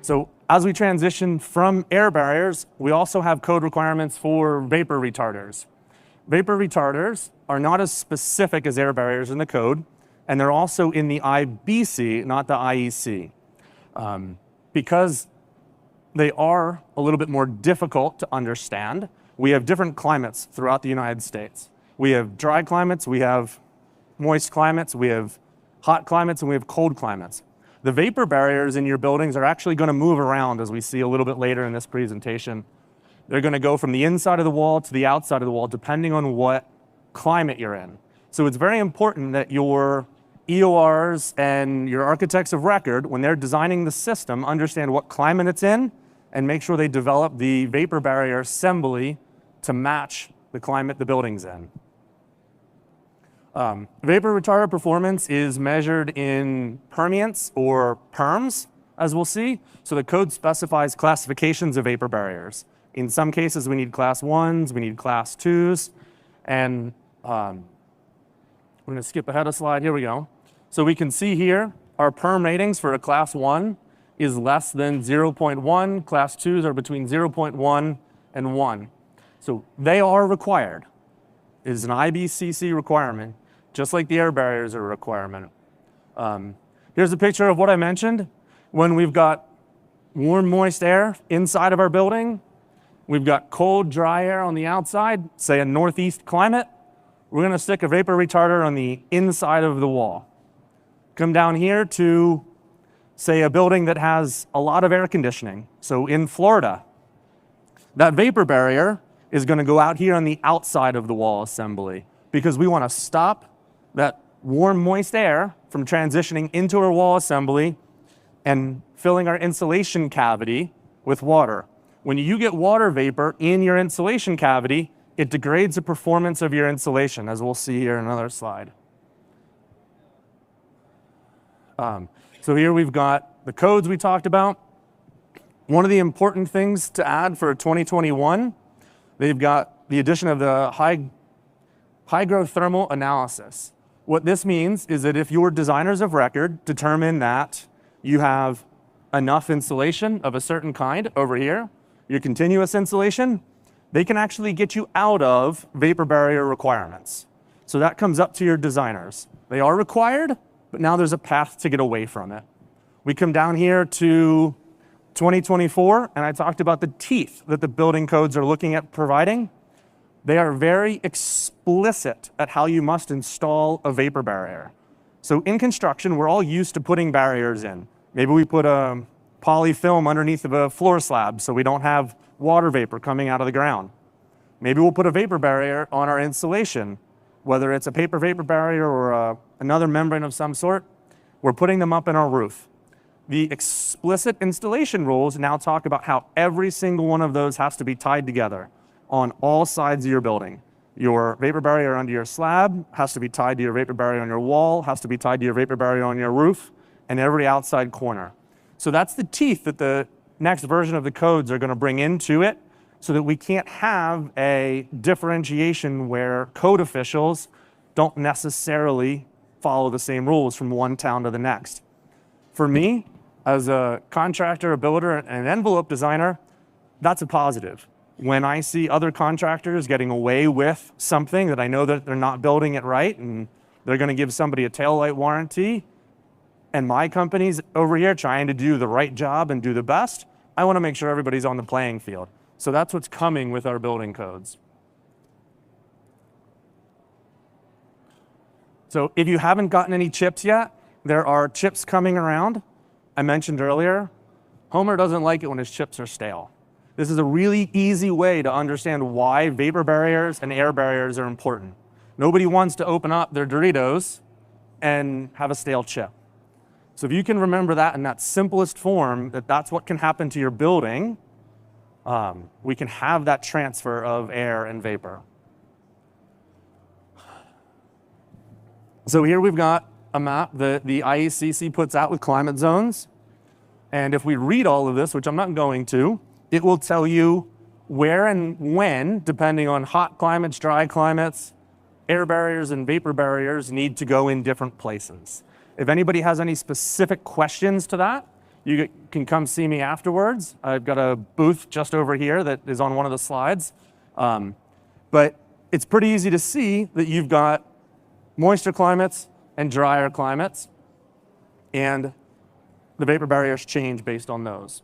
So as we transition from air barriers, we also have code requirements for vapor retarders. Vapor retarders are not as specific as air barriers in the code, and they're also in the IBC, not the IEC. Because they are a little bit more difficult to understand, we have different climates throughout the United States. We have dry climates, we have moist climates, we have hot climates, and we have cold climates. The vapor barriers in your buildings are actually going to move around, as we see a little bit later in this presentation. They're going to go from the inside of the wall to the outside of the wall, depending on what climate you're in. So it's very important that your EORs and your architects of record, when they're designing the system, understand what climate it's in and make sure they develop the vapor barrier assembly to match the climate the building's in. Vapor retarder performance is measured in permeance or PERMs, as we'll see. So the code specifies classifications of vapor barriers. In some cases, we need class 1s, we need class 2s, and we're going to skip ahead a slide. Here we go. So we can see here our PERM ratings for a class 1 is less than 0.1. Class 2s are between 0.1 and 1. So they are required. It is an IBCC requirement, just like the air barriers are a requirement. Here's a picture of what I mentioned. When we've got warm, moist air inside of our building, we've got cold, dry air on the outside, say a northeast climate, we're going to stick a vapor retarder on the inside of the wall. Come down here to, say, a building that has a lot of air conditioning. So in Florida, that vapor barrier is going to go out here on the outside of the wall assembly because we want to stop that warm, moist air from transitioning into our wall assembly and filling our insulation cavity with water. When you get water vapor in your insulation cavity, it degrades the performance of your insulation, as we'll see here in another slide. So here we've got the codes we talked about. One of the important things to add for 2021, they've got the addition of the hygrothermal analysis. What this means is that if your designers of record determine that you have enough insulation of a certain kind over here, your continuous insulation, they can actually get you out of vapor barrier requirements. So that comes up to your designers. They are required, but now there's a path to get away from it. We come down here to 2024, and I talked about the teeth that the building codes are looking at providing. They are very explicit at how you must install a vapor barrier. So in construction, we're all used to putting barriers in. Maybe we put a poly film underneath of a floor slab so we don't have water vapor coming out of the ground. Maybe we'll put a vapor barrier on our insulation, whether it's a paper vapor barrier or another membrane of some sort. We're putting them up in our roof. The explicit installation rules now talk about how every single one of those has to be tied together on all sides of your building. Your vapor barrier under your slab has to be tied to your vapor barrier on your wall, has to be tied to your vapor barrier on your roof, and every outside corner. So that's the teeth that the next version of the codes are going to bring into it so that we can't have a differentiation where code officials don't necessarily follow the same rules from one town to the next. For me, as a contractor, a builder, and an envelope designer, that's a positive. When I see other contractors getting away with something that I know that they're not building it right and they're going to give somebody a taillight warranty, and my company's over here trying to do the right job and do the best, I want to make sure everybody's on the playing field. So that's what's coming with our building codes. So if you haven't gotten any chips yet, there are chips coming around. I mentioned earlier, Homer doesn't like it when his chips are stale. This is a really easy way to understand why vapor barriers and air barriers are important. Nobody wants to open up their Doritos and have a stale chip. So if you can remember that in that simplest form, that's what can happen to your building, we can have that transfer of air and vapor. So here we've got a map that the IECC puts out with climate zones. And if we read all of this, which I'm not going to, it will tell you where and when, depending on hot climates, dry climates, air barriers and vapor barriers need to go in different places. If anybody has any specific questions to that, You can come see me afterwards. I've got a booth just over here that is on one of the slides. But it's pretty easy to see that you've got moisture climates and drier climates, and the vapor barriers change based on those.